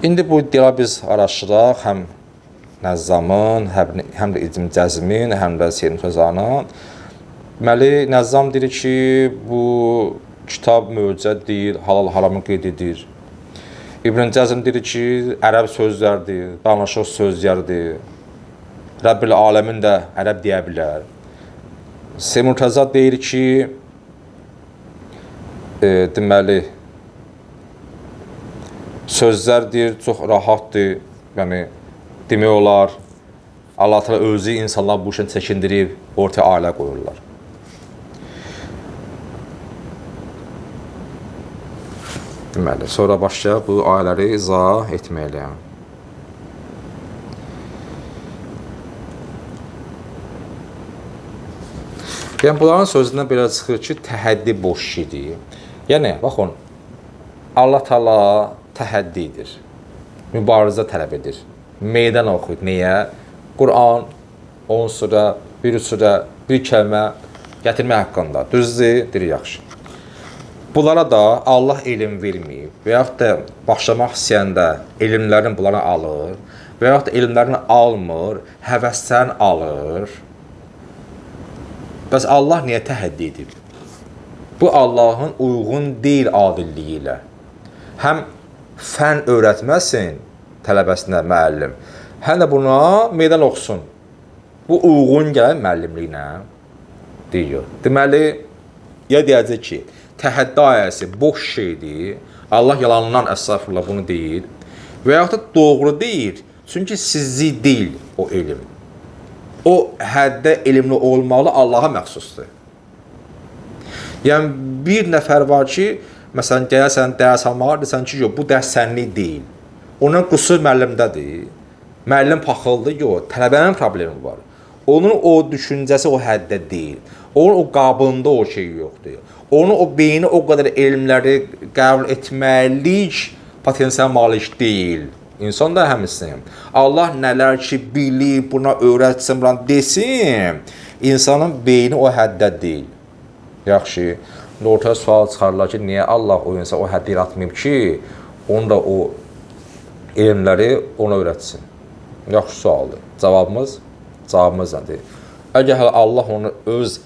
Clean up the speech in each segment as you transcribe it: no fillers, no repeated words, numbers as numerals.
İndi bu iddia biz araşdıraq, həm Nəzzamın, həm də İbn Cəzmin, həm də Seyyid Xəzanın. Deməli, Nəzzam deyir ki, bu kitab möcüzə deyil, halal haramı qeyd edir. İbn Cəzm deyir ki, ərəb sözlərdir, danışıq sözlərdir. Rəbbil aləmin də ərəb deyə bilər. Seyyid Murtəza deyir ki, deməli, sözlərdir, çox rahatdır. Yəni, demək olar, Allah Teala özü insanlar bu işin çəkindirib, ortaya ailə qoyurlar. Deməli, sonra başlayaq bu ayələri izah etməklə. Yəni, bunların sözündən belə çıxır ki, təhəddi boş şeydir. Yəni, baxın, Allah Teala təhəddidir, mübarizə tələb edir, meydan oxuyur. Niyə? Quran 10 surə, bir surə, bir kəlmə gətirmək haqqında. Düzdür, deyir, yaxşı. Bunlara da Allah elm verməyib və yaxud da başlamaq istəyəndə elmlərini bunlara alır və yaxud da elmlərini almır, həvəslərini alır. Bəs Allah niyə təhəddi edib? Bu Allahın uyğun deyil adilliyi ilə. Həm fən öyrətməsin tələbəsinə müəllim, həm də buna meydan oxusun. Bu uyğun gələn müəllimliyinə deyir. Deməli, ya deyəcək ki, təhəddi ayəsi boş şeydir, Allah yalanından əstəğfurullah bunu deyir və yaxud da doğru deyir, çünki sizlik deyil o elm. O həddə elmli olmalı Allaha məxsusdur. Yəni, bir nəfər var ki, məsələn, gəlsən dərs almağa, desən ki, yox, bu dərs sənlik deyil. Onun qüsur müəllimdədir. Müəllim paxıldır, yox, tələbənin problemi var. Onun o düşüncəsi o həddə deyil. Onun o qabında o şey yoxdur. Onun o beyni o qədər elmləri qəbul etməlik potensial malik deyil. İnsan da həmsin. Allah nələr ki bilir, buna öyrətsin, buna desin. İnsanın beyni o həddə deyil. Yaxşı. Ortaya sual çıxarlar ki, niyə Allah o insan o həddə yaratmayıb ki, onu da o elmləri ona öyrətsin? Yaxşı sualdır. Cavabımız nədir? Əgər Allah onu öz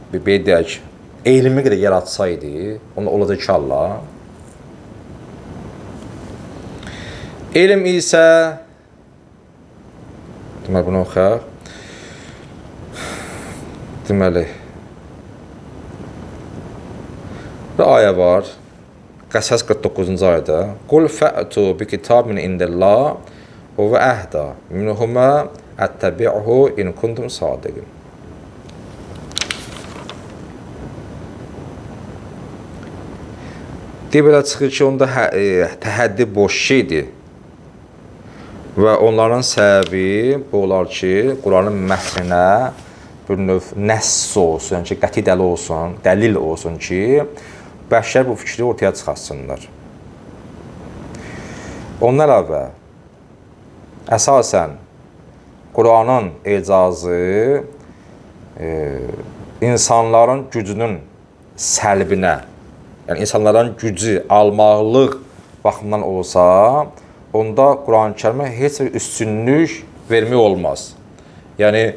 deyək, elmi qədər yaratsaydı, onu olacaq ki, Allah. Elm isə, deməli, bunu oxuyaq. Deməli, bir ayə var, Qəsəs 49-cu ayədə. Qul fə'tu bi kitabin indəllah və əhdə minhumə ətəbi'hu in kuntum sadiqin. Deyə belə çıxır ki, onda təhəddi boş şeydir. Və onların səbəbi bu olar ki, Quranın mətninə bir növ nəss olsun, yəni ki, qəti dəlil olsun ki, bəşər bu fikri ortaya çıxartsınlar. Ondan əvvəl, əsasən, Quranın ecazı insanların gücünün səlbinə, yəni insanların gücü almaqlıq baxımından olsa, onda Quran-Kərimə heç bir üstünlük vermək olmaz. Yəni,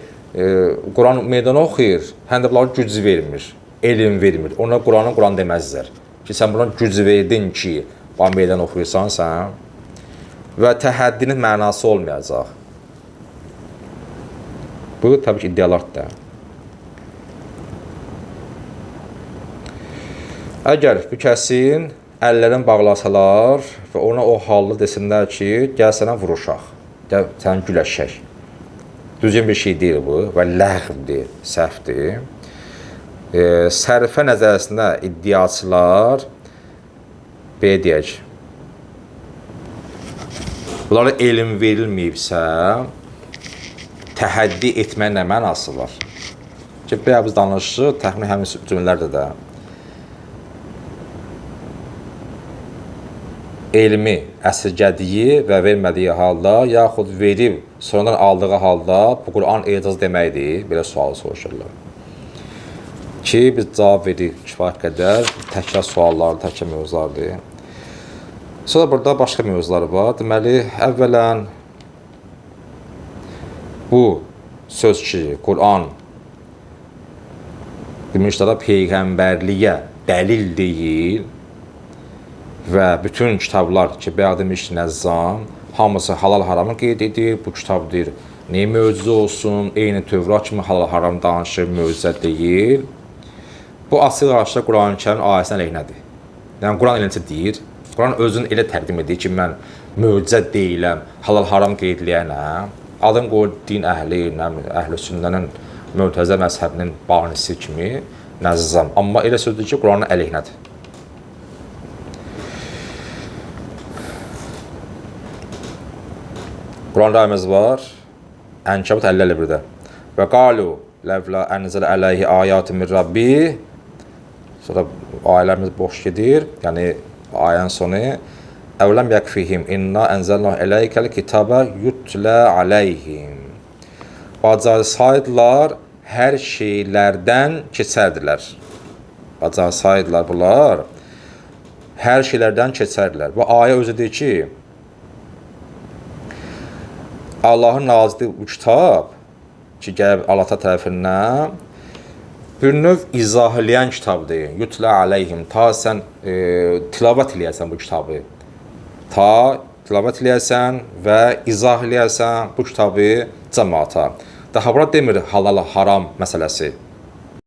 Quran meydana oxuyur, həm də bunlara güc vermir, elm vermir. Ona Quran deməzlər. Ki, sən buna güc verdin ki, bana meydan oxuyursan sən və təhəddinin mənası olmayacaq. Bu, təbii ki, iddialardır da. Əgər bu kəsin əllərini bağlasalar və ona o hallı desinlər ki, gəl sənə vuruşaq, gəl sənə güləşək. Düzgün bir şey deyil bu və ləğvdir, səhvdir. Sərfə nəzərəsində iddiaçılar belə deyək, bunlara elm verilməyibsə, təhəddi etmək nə mənası var? Ki, belə biz danışırıq, təxmin həmin cümlələrdə də. Elmi əsirgədiyi və vermədiyi halda, yaxud verib, sonradan aldığı halda bu Quran ecaz deməkdir, belə sualı soruşurlar. Ki, biz cavab veririk kifayət qədər, təkrar suallardır, təkrar mövzulardır. Sonra burada başqa mövzular var. Deməli, əvvələn bu söz ki, Quran demişlər peyğəmbərliyə dəlil deyil və bütün kitablar ki, bayaq demişdik Nəzzam, hamısı halal haramı qeyd edir. Bu kitab deyir, niyə möcüzə olsun, eyni Tövrat kimi halal haram danışır, möcüzə deyil. Bu açıq aşkar Quran-Kərimin ayəsinin əleyhinədir. Yəni Quran eləncə deyir. Quran özünü elə təqdim edir ki, mən möcüzə deyiləm, halal haram qeydləyənəm. Adım qoyur din əhli, əhl-i sünnənin Mötəzə məzhəbinin banisi kimi Nəzzam. Amma elə sözdür ki, Quranın əleyhinədir. Quranda ayəmiz var. Ənkəbut 50-51-də. Və qalu ləvla ənzəl əleyhi ayatun min rabbi. Sonra ayələrimiz boş gedir. Yəni ayənin sonu əvləm yəkfihim inna ənzəlnahu ələykəl kitaba yutlə aleyhim. Bacarsaydılar hər şeylərdən keçərdilər. Bacarsaydılar bunlar hər şeylərdən keçərdilər. Bu ayə özü deyir ki, Allahın nazil bu kitab ki, gəlib Allah tərəfindən bir növ izah eləyən kitabdır. Yutlə aleyhim. Ta sən tilavət eləyəsən bu kitabı. Ta tilavət eləyəsən və izah eləyəsən bu kitabı cəmaata. Daha bura demir halal haram məsələsi.